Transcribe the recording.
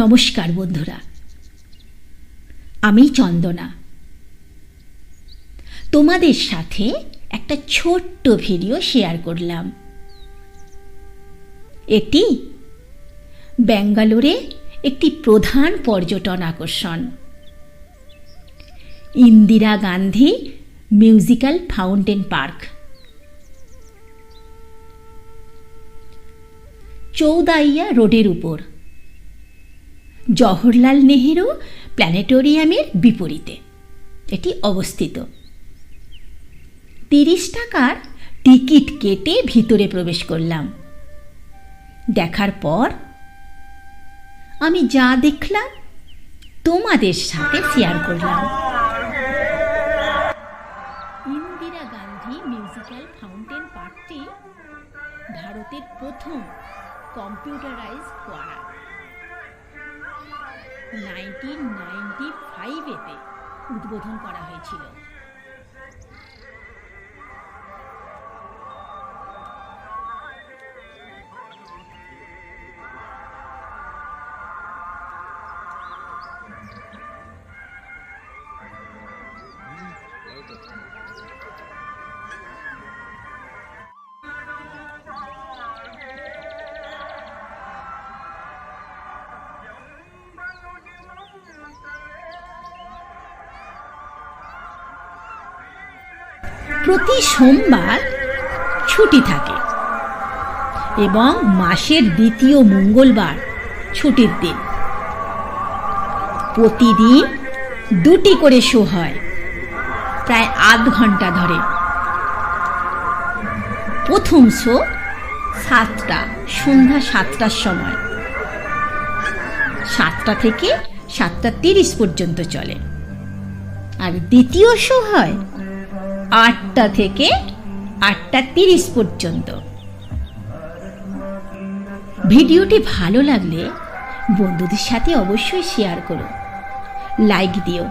নমস্কার বন্ধুরা, আমি চন্দনা। তোমাদের সাথে একটা ছোট্ট ভিডিও শেয়ার করলাম। এটি ব্যাঙ্গালোরে একটি প্রধান পর্যটন আকর্ষণ, Indira Gandhi musical fountain park. চৌদাইয়া রোডের উপর জওহরলাল নেহেরু প্ল্যানেটোরিয়ামের বিপরীতে এটি অবস্থিত। 30 টাকার টিকিট কেটে ভিতরে প্রবেশ করলাম। দেখার পর আমি যা দেখলাম তোমাদের সাথে শেয়ার করলাম। ইন্দিরা গান্ধী মিউজিক্যাল ফাউন্টেন পার্কটি ভারতের প্রথম কম্পিউটারাইজড ফোয়ারা। 1995-এতে উদ্বোধন করা হয়েছিল। প্রতি সোমবার ছুটি থাকে এবং মাসের দ্বিতীয় মঙ্গলবার ছুটির দিন। প্রতিদিন 2টি করে শো হয়, প্রায় আধ ঘন্টা ধরে। প্রথম শো 7টা, সন্ধ্যা 7টার সময়। 7টা থেকে 7:30 পর্যন্ত চলে। আর দ্বিতীয় শো হয় 8টা থেকে 8:30 পর্যন্ত। ভিডিওটি ভালো লাগলে বন্ধুদের সাথে অবশ্যই শেয়ার করো, লাইক দিও।